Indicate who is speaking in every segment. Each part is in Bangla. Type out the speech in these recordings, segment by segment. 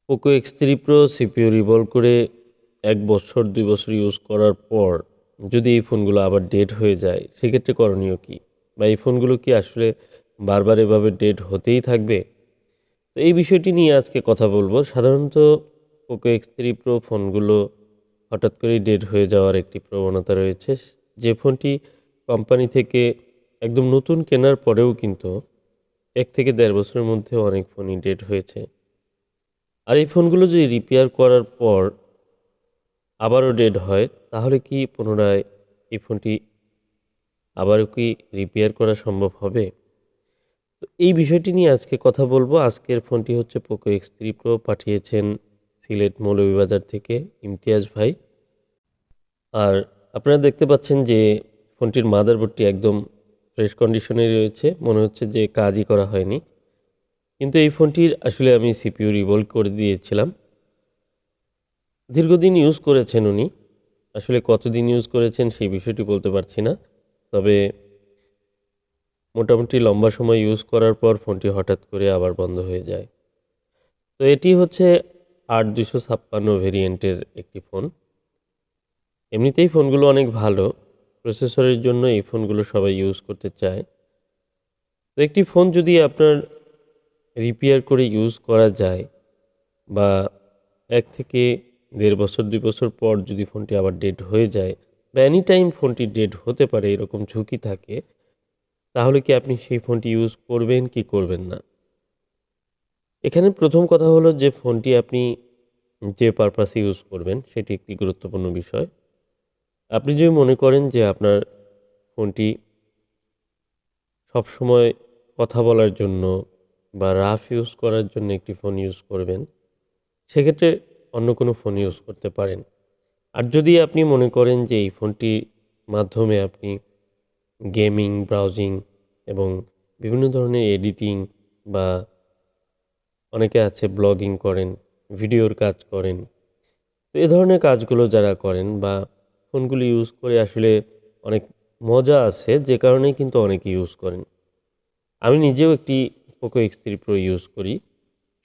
Speaker 1: Poco X3 Pro CPU revolve করে ১ বছর ২ বছর ইউজ করার পর যদি এই ফোনগুলো আবার ডেড হয়ে যায়, সেক্ষেত্রে করণীয় কী? বা এই ফোনগুলো কি আসলে বারবার এভাবে ডেড হতেই থাকবে? তো এই বিষয়টি নিয়ে আজকে কথা বলবো। সাধারণত পোকো X3 Pro ফোনগুলো হঠাৎ করেই ডেড হয়ে যাওয়ার একটি প্রবণতা রয়েছে। যে ফোনটি কোম্পানি থেকে একদম নতুন কেনার পরেও কিন্তু ১ থেকে ১.৫ বছরের মধ্যে অনেক ফোনই ডেড হয়েছে। আর এই ফোনগুলো যদি রিপেয়ার করার পর আবারও ডেড হয়, তাহলে কি পুনরায় এই ফোনটি আবারও কি রিপেয়ার করা সম্ভব হবে? তো এই বিষয়টি নিয়ে আজকে কথা বলবো। আজকের ফোনটি হচ্ছে পোকো X3 Pro, পাঠিয়েছেন সিলেট মৌলভীবাজার থেকে ইমতিয়াজ ভাই। আর আপনারা দেখতে পাচ্ছেন যে ফোনটির মাদারবোর্ডটি একদম ফ্রেশ কন্ডিশনেই রয়েছে। মনে হচ্ছে যে কাজই করা হয়নি। কিন্তু এই ফোনটির আসলে আমি সিপিইউ রিভলভ করে দিয়েছিলাম। দীর্ঘদিন ইউজ করেছেন উনি। আসলে কতদিন ইউজ করেছেন সেই বিষয়টি বলতে পারছি না। তবে মোটামুটি লম্বা সময় ইউজ করার পর ফোনটি হঠাৎ করে আবার বন্ধ হয়ে যায়। তো এটি হচ্ছে ৮২৫৬ ভেরিয়েন্টের একটি ফোন। এমনিতেই ফোনগুলো অনেক ভালো। প্রসেসরের জন্য এই ফোনগুলো সবাই ইউজ করতে চায়। তো একটি ফোন যদি আপনার রিপেয়ার করে ইউজ করা যায় বা ১ থেকে ১.৫ বছর ২ বছর পর যদি ফোনটি আবার ডেড হয়ে যায় বা এনি টাইম ফোনটি ডেড হতে পারে, এরকম ঝুঁকি থাকে, তাহলে কি আপনি সেই ফোনটি ইউজ করবেন কি করবেন না? এখানে প্রথম কথা হলো যে ফোনটি আপনি যে পারপাসে ইউজ করবেন সেটি একটি গুরুত্বপূর্ণ বিষয়। আপনি যদি মনে করেন যে আপনার ফোনটি সবসময় কথা বলার জন্য বা রাফ ইউজ করার জন্য একটি ফোন ইউজ করবেন, সেক্ষেত্রে অন্য কোনো ফোন ইউজ করতে পারেন। আর যদি আপনি মনে করেন যে এই ফোনটির মাধ্যমে আপনি গেমিং, ব্রাউজিং এবং বিভিন্ন ধরনের এডিটিং বা অনেকে আছে ব্লগিং করেন, ভিডিওর কাজ করেন। তো এ ধরনের কাজগুলো যারা করেন বা ফোনগুলো ইউজ করে আসলে অনেক মজা আছে, যে কারণেই কিন্তু অনেকে ইউজ করেন। আমি নিজেও একটি পোকো X3 Pro ইউজ করি,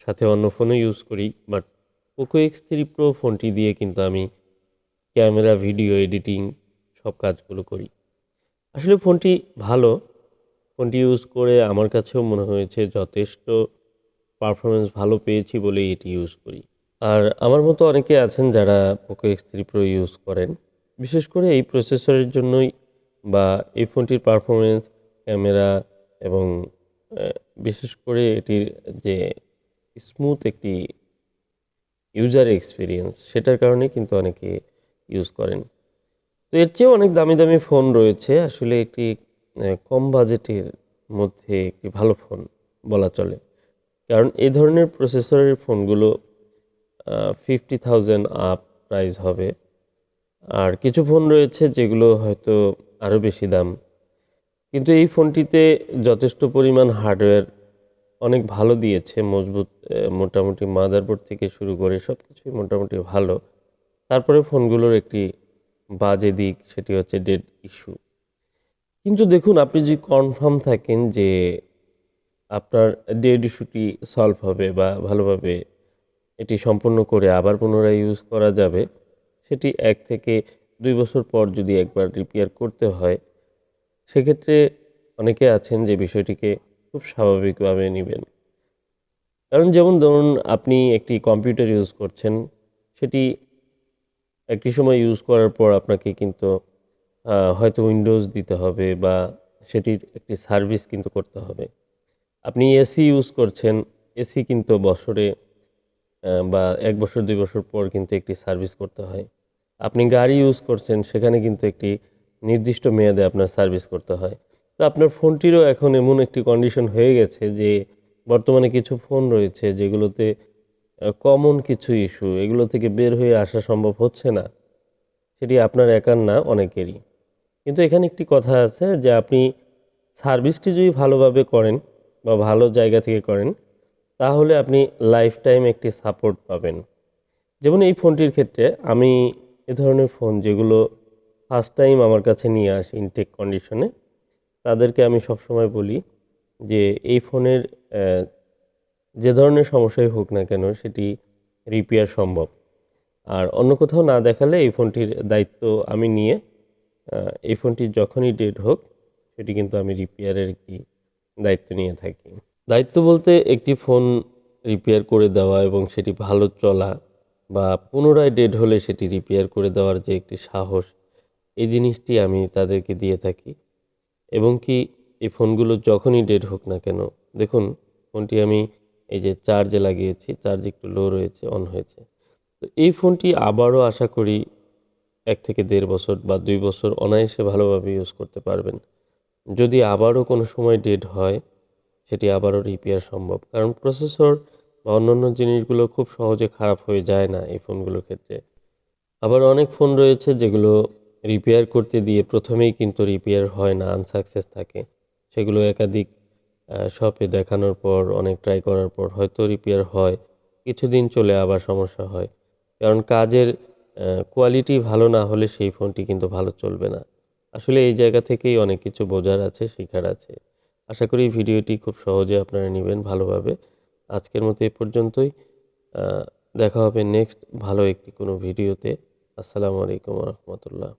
Speaker 1: সাথে অন্য ফোনও ইউজ করি। বাট পোকো X3 Pro ফোনটি দিয়ে কিন্তু আমি ক্যামেরা, ভিডিও এডিটিং সব কাজগুলো করি। আসলে ফোনটি ভালো। ফোনটি ইউজ করে আমার কাছেও মনে হয়েছে যথেষ্ট পারফরম্যান্স ভালো পেয়েছি বলেই এটি ইউজ করি। আর আমার মতো অনেকে আছেন যারা পোকো X3 Pro ইউজ করেন। বিশেষ করে এই প্রসেসরের জন্যই বা এই ফোনটির পারফরম্যান্স, ক্যামেরা এবং অ্যা বিশেষ করে এটির যে স্মুথ একটি ইউজার এক্সপেরিয়েন্স, সেটার কারণেই কিন্তু অনেকে ইউজ করেন। তো এর চেয়েও অনেক দামি, দামি ফোন রয়েছে। আসলে একটি কম বাজেটের মধ্যে একটি ভালো ফোন বলা চলে। কারণ এই ধরনের প্রসেসরের ফোনগুলো 50,000 আপ প্রাইস হবে। আর কিছু ফোন রয়েছে যেগুলো হয়তো আরও বেশি দাম। কিন্তু এই ফোনটিতে যথেষ্ট পরিমাণ হার্ডওয়্যার অনেক ভালো দিয়েছে। মজবুত, মোটামুটি মাদারবোর্ড থেকে শুরু করে সবকিছুই মোটামুটি ভালো। তারপরে ফোনগুলোর একটি বাজে দিক, সেটি হচ্ছে ডেড ইস্যু। কিন্তু দেখুন, আপনি যদি কনফার্ম থাকেন যে আপনার ডেড ইস্যুটি সলভ হবে বা ভালোভাবে এটি সম্পূর্ণ করে আবার পুনরায় ইউজ করা যাবে, সেটি ১ থেকে ২ বছর পর যদি একবার রিপেয়ার করতে হয়, সেক্ষেত্রে অনেকে আছেন যে বিষয়টিকে খুব স্বাভাবিকভাবে নিবেন। কারণ যেমন ধরুন, আপনি একটি কম্পিউটার ইউজ করছেন, সেটি একটি সময় ইউজ করার পর আপনাকে কিন্তু হয়তো উইন্ডোজ দিতে হবে বা সেটির একটি সার্ভিস কিন্তু করতে হবে। আপনি এসি ইউজ করছেন, এসি কিন্তু বছরে বা ১ বছর ২ বছর পর কিন্তু একটি সার্ভিস করতে হয়। আপনি গাড়ি ইউজ করছেন, সেখানে কিন্তু একটি নির্দিষ্ট মেয়াদে আপনার সার্ভিস করতে হয়। তো আপনার ফোনটিরও এখন এমন একটি কন্ডিশন হয়ে গেছে যে বর্তমানে কিছু ফোন রয়েছে যেগুলোতে কমন কিছু ইস্যু, এগুলো থেকে বের হয়ে আসা সম্ভব হচ্ছে না। সেটি আপনার একার না, অনেকেরই। কিন্তু এখানে একটি কথা আছে যে আপনি সার্ভিসটি যদি ভালোভাবে করেন বা ভালো জায়গা থেকে করেন, তাহলে আপনি লাইফ টাইম একটি সাপোর্ট পাবেন। যেমন এই ফোনটির ক্ষেত্রে আমি এ ধরনের ফোন যেগুলো ফার্স্ট টাইম আমার কাছে নিয়ে আসি ইনটেক কন্ডিশনে, তাদেরকে আমি সবসময় বলি যে এই ফোনের যে ধরনের সমস্যাই হোক না কেন, সেটি রিপেয়ার সম্ভব। আর অন্য কোথাও না দেখালে এই ফোনটির দায়িত্ব আমি নিয়ে এই ফোনটি যখনই ডেড হোক সেটি কিন্তু আমি রিপেয়ারের একটি দায়িত্ব নিয়ে থাকি। দায়িত্ব বলতে একটি ফোন রিপেয়ার করে দেওয়া এবং সেটি ভালো চলা বা পুনরায় ডেড হলে সেটি রিপেয়ার করে দেওয়ার যে একটি সাহস, এই জিনিসটি আমি তাদেরকে দিয়ে থাকি। এবং কি এই ফোনগুলো যখনই ডেড হোক না কেন, দেখুন ফোনটি আমি এই যে চার্জে লাগিয়েছি, চার্জ একটু লো রয়েছে, অন হয়েছে। তো এই ফোনটি আবারও আশা করি 1 থেকে 1.5 বছর বা 2 বছর অনায়াসে ভালোভাবে ইউজ করতে পারবেন। যদি আবারও কোনো সময় ডেড হয় সেটি আবারও রিপেয়ার সম্ভব, কারণ প্রসেসর বা অন্যান্য জিনিসগুলো খুব সহজে খারাপ হয়ে যায় না এই ফোনগুলোর ক্ষেত্রে। আবার অনেক ফোন রয়েছে যেগুলো রিপেয়ার করতে দিয়ে প্রথমেই কিন্তু রিপেয়ার হয় না, আনসাকসেস থাকে। সেগুলো একাধিক শপে দেখানোর পর, অনেক ট্রাই করার পর হয়তো রিপেয়ার হয়, কিছুদিন চলে আবার সমস্যা হয়। কারণ কাজের কোয়ালিটি ভালো না হলে সেই ফোনটি কিন্তু ভালো চলবে না। আসলে এই জায়গা থেকেই অনেক কিছু বোঝার আছে, শিখার আছে। আশা করি ভিডিওটি খুব সহজে আপনারা নিবেন ভালোভাবে। আজকের মতো এ পর্যন্তই। আ দেখা হবে নেক্সট ভালো একটি কোনো ভিডিওতে। আসসালামু আলাইকুম ওয়া রাহমাতুল্লাহ।